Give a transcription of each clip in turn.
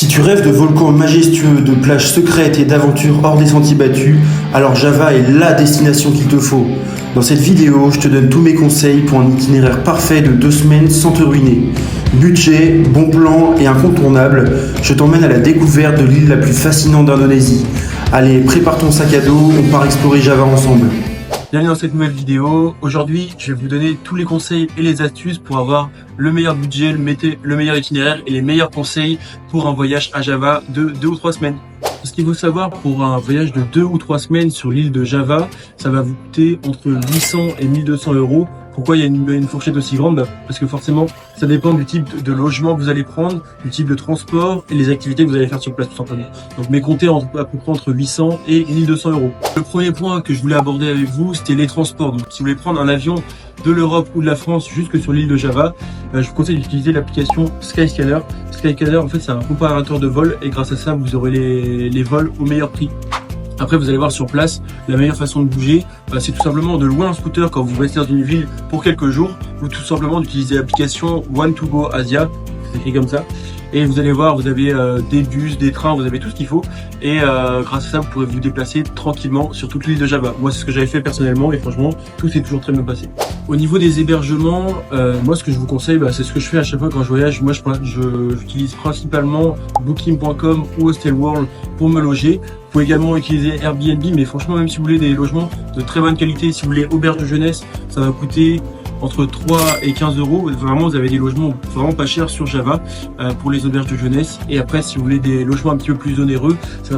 Si tu rêves de volcans majestueux, de plages secrètes et d'aventures hors des sentiers battus, alors Java est la destination qu'il te faut. Dans cette vidéo, je te donne tous mes conseils pour un itinéraire parfait de 2 semaines sans te ruiner. Budget, bon plan et incontournable, je t'emmène à la découverte de l'île la plus fascinante d'Indonésie. Allez, prépare ton sac à dos, on part explorer Java ensemble. Bienvenue dans cette nouvelle vidéo. Aujourd'hui, je vais vous donner tous les conseils et les astuces pour avoir le meilleur budget, le meilleur itinéraire et les meilleurs conseils pour un voyage à Java de 2 ou 3 semaines. Ce qu'il faut savoir, pour un voyage de 2 ou 3 semaines sur l'île de Java, ça va vous coûter entre 800 et 1200 euros. Pourquoi il y a une fourchette aussi grande? Parce que forcément, ça dépend du type de logement que vous allez prendre, du type de transport et les activités que vous allez faire sur place tout simplement. Donc, mais comptez à peu près entre 800 et 1200 euros. Le premier point que je voulais aborder avec vous, c'était les transports. Donc, si vous voulez prendre un avion de l'Europe ou de la France jusque sur l'île de Java, je vous conseille d'utiliser l'application Skyscanner. Skyscanner, en fait, c'est un comparateur de vol et grâce à ça, vous aurez les vols au meilleur prix. Après, vous allez voir sur place, la meilleure façon de bouger, c'est tout simplement de louer un scooter quand vous restez dans une ville pour quelques jours, ou tout simplement d'utiliser l'application One2Go Asia, c'est écrit comme ça. Et vous allez voir, vous avez des bus, des trains, vous avez tout ce qu'il faut. Et grâce à ça, vous pourrez vous déplacer tranquillement sur toute l'île de Java. Moi, c'est ce que j'avais fait personnellement et franchement, tout s'est toujours très bien passé. Au niveau des hébergements, moi, ce que je vous conseille, c'est ce que je fais à chaque fois quand je voyage. Moi, j'utilise principalement Booking.com ou Hostelworld pour me loger. Vous pouvez également utiliser Airbnb, mais franchement, même si vous voulez des logements de très bonne qualité, si vous voulez auberge de jeunesse, ça va coûter entre 3 et 15 euros. Vraiment, vous avez des logements vraiment pas chers sur Java pour les auberges de jeunesse. Et après, si vous voulez des logements un petit peu plus onéreux, ça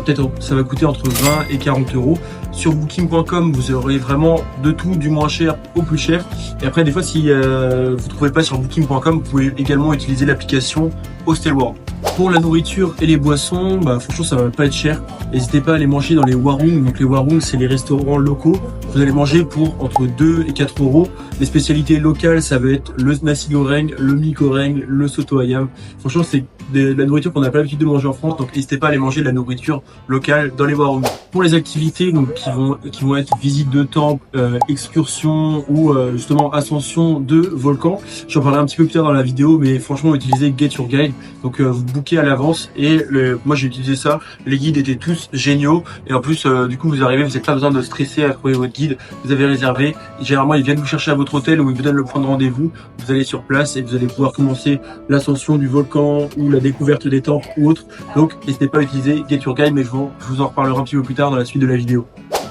va coûter entre 20 et 40 euros. Sur Booking.com, vous aurez vraiment de tout, du moins cher au plus cher. Et après, des fois, si vous ne trouvez pas sur Booking.com, vous pouvez également utiliser l'application Hostelworld. Pour la nourriture et les boissons, franchement, ça va pas être cher. N'hésitez pas à aller manger dans les warung. Donc les warung, c'est les restaurants locaux. Vous allez manger pour entre 2 et 4 euros. Les spécialités locales, ça va être le nasi goreng, le mie goreng, le soto ayam. Franchement, c'est de la nourriture qu'on n'a pas l'habitude de manger en France. Donc n'hésitez pas à aller manger de la nourriture locale dans les warung. Pour les activités donc qui vont être visite de temples, excursions ou justement ascension de volcans. J'en parlerai un petit peu plus tard dans la vidéo, mais franchement, utilisez Get Your Guide. Donc vous bookez à l'avance et moi j'ai utilisé ça. Les guides étaient tous géniaux et en plus du coup vous arrivez, vous n'avez pas besoin de stresser à trouver votre guide. Vous avez réservé. Généralement ils viennent vous chercher à votre hôtel ou ils vous donnent le point de rendez-vous. Vous allez sur place et vous allez pouvoir commencer l'ascension du volcan ou la découverte des temples ou autre. Donc n'hésitez pas à utiliser Get Your Guide, mais je vous en reparlerai un petit peu plus tard dans la suite de la vidéo.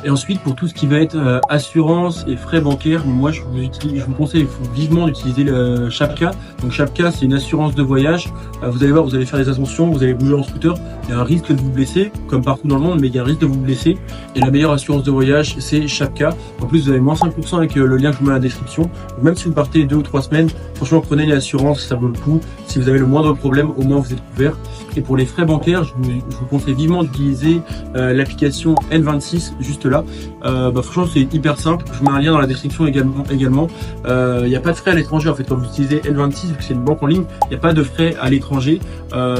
Et ensuite, pour tout ce qui va être assurance et frais bancaires, moi je vous conseille vivement d'utiliser le Shapka. Donc Shapka, c'est une assurance de voyage. Vous allez voir, vous allez faire des ascensions, vous allez bouger en scooter. Il y a un risque de vous blesser, comme partout dans le monde, mais il y a un risque de vous blesser. Et la meilleure assurance de voyage, c'est Shapka. En plus, vous avez moins 5% avec le lien que je vous mets dans la description. Donc, même si vous partez 2 ou 3 semaines, franchement, prenez l'assurance, ça vaut le coup. Si vous avez le moindre problème, au moins vous êtes couvert. Et pour les frais bancaires, je vous conseille vivement d'utiliser l'application N26 juste là. Franchement, c'est hyper simple. Je vous mets un lien dans la description également. Il n'y a pas de frais à l'étranger en fait. Quand vous utilisez N26, vu que c'est une banque en ligne, il n'y a pas de frais à l'étranger.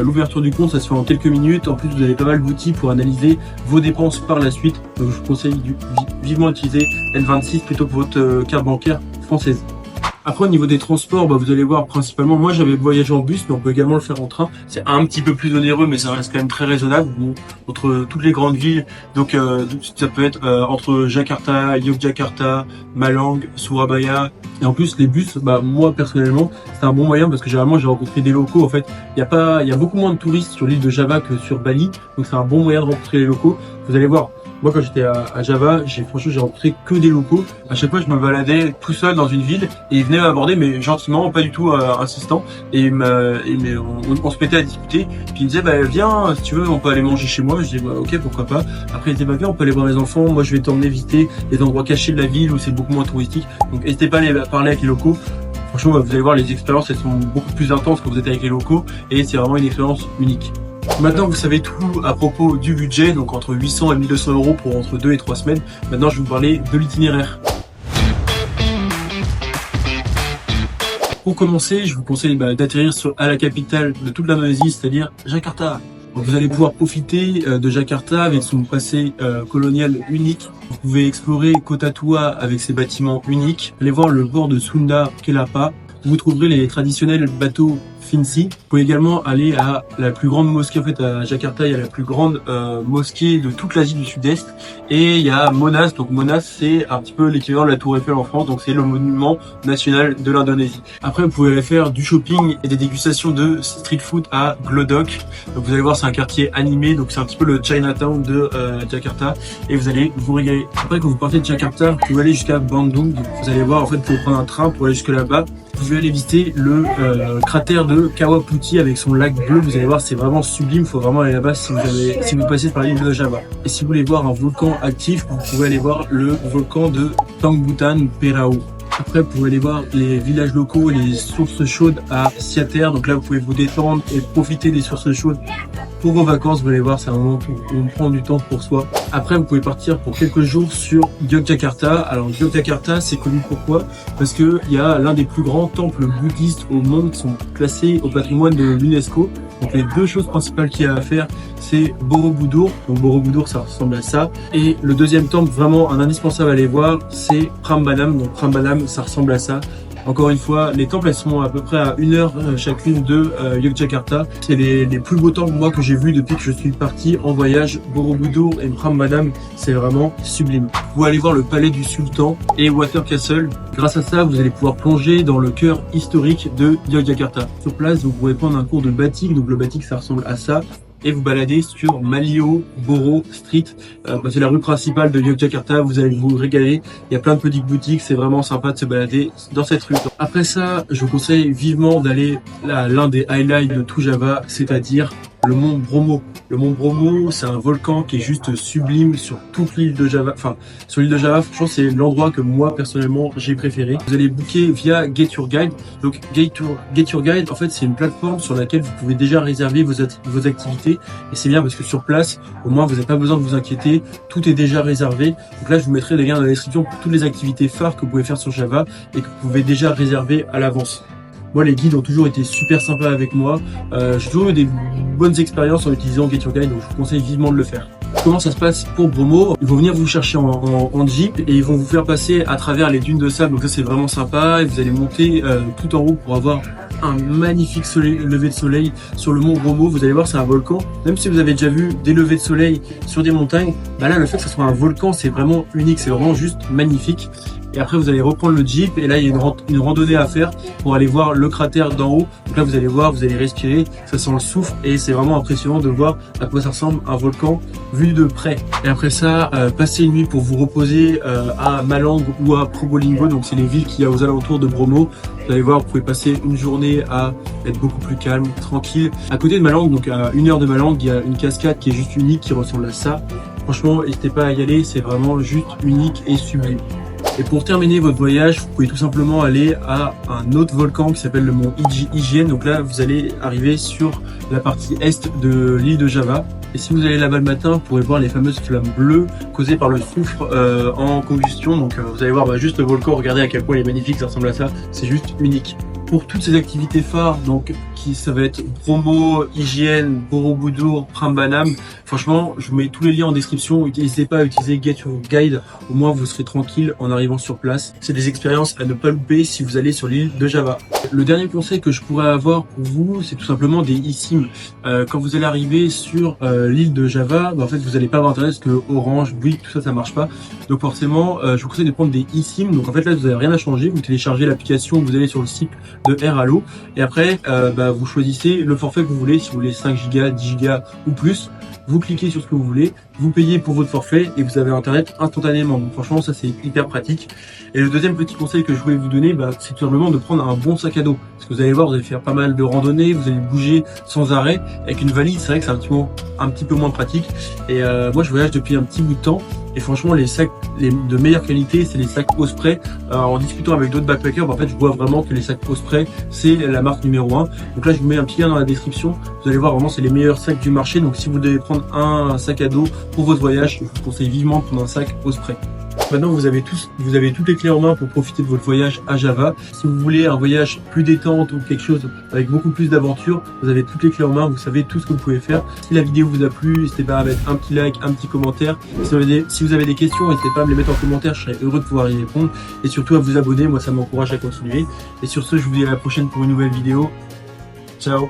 L'ouverture du compte, ça se fait en quelques minutes. En plus, vous avez pas mal d'outils pour analyser vos dépenses par la suite. Donc, je vous conseille vivement d'utiliser N26 plutôt que votre carte bancaire française. Après, au niveau des transports, vous allez voir principalement, moi j'avais voyagé en bus, mais on peut également le faire en train. C'est un petit peu plus onéreux, mais ça reste quand même très raisonnable entre toutes les grandes villes. Donc ça peut être entre Jakarta, Yogyakarta, Malang, Surabaya. Et en plus, les bus, moi personnellement, c'est un bon moyen parce que généralement j'ai rencontré des locaux. En fait, il y a beaucoup moins de touristes sur l'île de Java que sur Bali, donc c'est un bon moyen de rencontrer les locaux. Vous allez voir. Moi, quand j'étais à Java, franchement, j'ai rencontré que des locaux. À chaque fois, je me baladais tout seul dans une ville et ils venaient m'aborder, mais gentiment, pas du tout insistant. Et on se mettait à discuter. Puis ils me disaient, viens, si tu veux, on peut aller manger chez moi. Je disais, ok, pourquoi pas. Après, ils disaient, viens, on peut aller voir les enfants. Moi, je vais t'emmener visiter les endroits cachés de la ville où c'est beaucoup moins touristique. Donc, n'hésitez pas à aller parler avec les locaux. Franchement, vous allez voir, les expériences, elles sont beaucoup plus intenses quand vous êtes avec les locaux et c'est vraiment une expérience unique. Maintenant que vous savez tout à propos du budget, donc entre 800 et 1200 euros pour entre 2 et 3 semaines, maintenant je vais vous parler de l'itinéraire. Pour commencer, je vous conseille d'atterrir à la capitale de toute l'Indonésie, c'est-à-dire Jakarta. Donc, vous allez pouvoir profiter de Jakarta avec son passé colonial unique. Vous pouvez explorer Kota Tua avec ses bâtiments uniques. Allez voir le port de Sunda Kelapa. vous trouverez les traditionnels bateaux Finsi. Vous pouvez également aller à la plus grande mosquée en fait à Jakarta. Il y a la plus grande mosquée de toute l'Asie du Sud-Est, et il y a Monas. Donc Monas, c'est un petit peu l'équivalent de la Tour Eiffel en France, donc c'est le monument national de l'Indonésie. Après, vous pouvez aller faire du shopping et des dégustations de street food à Glodok. Donc vous allez voir, c'est un quartier animé, donc c'est un petit peu le Chinatown de Jakarta, et vous allez vous régaler. Après, quand vous partez de Jakarta, vous pouvez aller jusqu'à Bandung. Vous allez voir, en fait, vous pouvez prendre un train pour aller jusque là-bas. Vous pouvez aller visiter le cratère de Kawah Putih avec son lac bleu. Vous allez voir, c'est vraiment sublime. Il faut vraiment aller là-bas si vous passez par l'île de Java. Et si vous voulez voir un volcan actif, vous pouvez aller voir le volcan de Tangbutan Perao. Après, vous pouvez aller voir les villages locaux et les sources chaudes à Siater. Donc là, vous pouvez vous détendre et profiter des sources chaudes pour vos vacances. Vous allez voir, c'est un moment où on prend du temps pour soi. Après, vous pouvez partir pour quelques jours sur Yogyakarta. Alors, Yogyakarta, c'est connu pourquoi? Parce que il y a l'un des plus grands temples bouddhistes au monde qui sont classés au patrimoine de l'UNESCO. Donc, les deux choses principales qu'il y a à faire, c'est Borobudur. Donc, Borobudur, ça ressemble à ça. Et le deuxième temple, vraiment un indispensable à aller voir, c'est Prambanan. Donc, Prambanan, ça ressemble à ça. Encore une fois, les temples, elles sont à peu près à 1 heure chacune de Yogyakarta. C'est les plus beaux temples, moi, que j'ai vus depuis que je suis parti en voyage. Borobudur et Prambanan, c'est vraiment sublime. Vous allez voir le palais du sultan et Water Castle. Grâce à ça, vous allez pouvoir plonger dans le cœur historique de Yogyakarta. Sur place, vous pourrez prendre un cours de batik. Donc le batik, ça ressemble à ça. Et vous balader sur Malioboro Street. C'est la rue principale de Yogyakarta. Vous allez vous régaler. Il y a plein de petites boutiques. C'est vraiment sympa de se balader dans cette rue. Après ça, je vous conseille vivement d'aller à l'un des highlights de tout Java, c'est-à-dire le mont Bromo. Le mont Bromo, c'est un volcan qui est juste sublime sur toute l'île de Java. Enfin, sur l'île de Java, franchement, c'est l'endroit que moi, personnellement, j'ai préféré. Vous allez booker via Get Your Guide. Donc, Get Your Guide, en fait, c'est une plateforme sur laquelle vous pouvez déjà réserver vos activités. Et c'est bien parce que sur place, au moins, vous n'avez pas besoin de vous inquiéter. Tout est déjà réservé. Donc là, je vous mettrai des liens dans la description pour toutes les activités phares que vous pouvez faire sur Java et que vous pouvez déjà réserver à l'avance. Moi, les guides ont toujours été super sympas avec moi. J'ai toujours eu des bonnes expériences en utilisant Get Your Guide, donc je vous conseille vivement de le faire. Comment ça se passe pour Bromo? Ils vont venir vous chercher en jeep et ils vont vous faire passer à travers les dunes de sable. Donc ça, c'est vraiment sympa. Et vous allez monter tout en haut pour avoir un magnifique lever de soleil sur le mont Bromo. Vous allez voir, c'est un volcan. Même si vous avez déjà vu des levées de soleil sur des montagnes, bah là, le fait que ce soit un volcan, c'est vraiment unique. C'est vraiment juste magnifique. Et après, vous allez reprendre le jeep et là, il y a une randonnée à faire pour aller voir le cratère d'en haut. Donc là, vous allez voir, vous allez respirer, ça sent le souffle et c'est vraiment impressionnant de voir à quoi ça ressemble un volcan vu de près. Et après ça, passez une nuit pour vous reposer à Malang ou à Probolinggo. Donc c'est les villes qu'il y a aux alentours de Bromo. Vous allez voir, vous pouvez passer une journée à être beaucoup plus calme, tranquille. À côté de Malang, donc à 1 heure de Malang, il y a une cascade qui est juste unique, qui ressemble à ça. Franchement, n'hésitez pas à y aller, c'est vraiment juste unique et sublime. Et pour terminer votre voyage, vous pouvez tout simplement aller à un autre volcan qui s'appelle le mont Ijen. Donc là, vous allez arriver sur la partie est de l'île de Java. Et si vous allez là-bas le matin, vous pourrez voir les fameuses flammes bleues causées par le soufre en combustion. Donc vous allez voir juste le volcan, regardez à quel point il est magnifique, ça ressemble à ça. C'est juste unique. Pour toutes ces activités phares, donc ça va être Bromo, Ijen, Borobudur, Prambanan. Franchement, je vous mets tous les liens en description. N'hésitez pas à utiliser Get Your Guide. Au moins, vous serez tranquille en arrivant sur place. C'est des expériences à ne pas louper si vous allez sur l'île de Java. Le dernier conseil que je pourrais avoir pour vous, c'est tout simplement des eSIM. Quand vous allez arriver sur l'île de Java, en fait, vous n'allez pas avoir internet parce que Orange, Bouygues, tout ça, ça marche pas. Donc forcément, je vous conseille de prendre des eSIM. Donc en fait, là, vous n'avez rien à changer. Vous téléchargez l'application, vous allez sur le site de AirAllo et après, vous choisissez le forfait que vous voulez. Si vous voulez 5 Go, 10 Go ou plus, vous cliquez sur ce que vous voulez, vous payez pour votre forfait et vous avez internet instantanément. Donc franchement, ça c'est hyper pratique. Et le deuxième petit conseil que je voulais vous donner, c'est tout simplement de prendre un bon sac à dos. Parce que vous allez voir, vous allez faire pas mal de randonnées, vous allez bouger sans arrêt. Avec une valise, c'est vrai que c'est un petit peu moins pratique. Et moi, je voyage depuis un petit bout de temps. Et franchement, les sacs de meilleure qualité, c'est les sacs Osprey. En discutant avec d'autres backpackers, en fait, je vois vraiment que les sacs Osprey, c'est la marque numéro 1. Donc là, je vous mets un petit lien dans la description. Vous allez voir vraiment, c'est les meilleurs sacs du marché. Donc si vous devez prendre un sac à dos pour votre voyage, je vous conseille vivement de prendre un sac Osprey. Maintenant, vous avez toutes les clés en main pour profiter de votre voyage à Java. Si vous voulez un voyage plus détente ou quelque chose avec beaucoup plus d'aventure, vous avez toutes les clés en main, vous savez tout ce que vous pouvez faire. Si la vidéo vous a plu, n'hésitez pas à mettre un petit like, un petit commentaire. Si vous avez des questions, n'hésitez pas à me les mettre en commentaire, je serais heureux de pouvoir y répondre. Et surtout à vous abonner, moi ça m'encourage à continuer. Et sur ce, je vous dis à la prochaine pour une nouvelle vidéo. Ciao!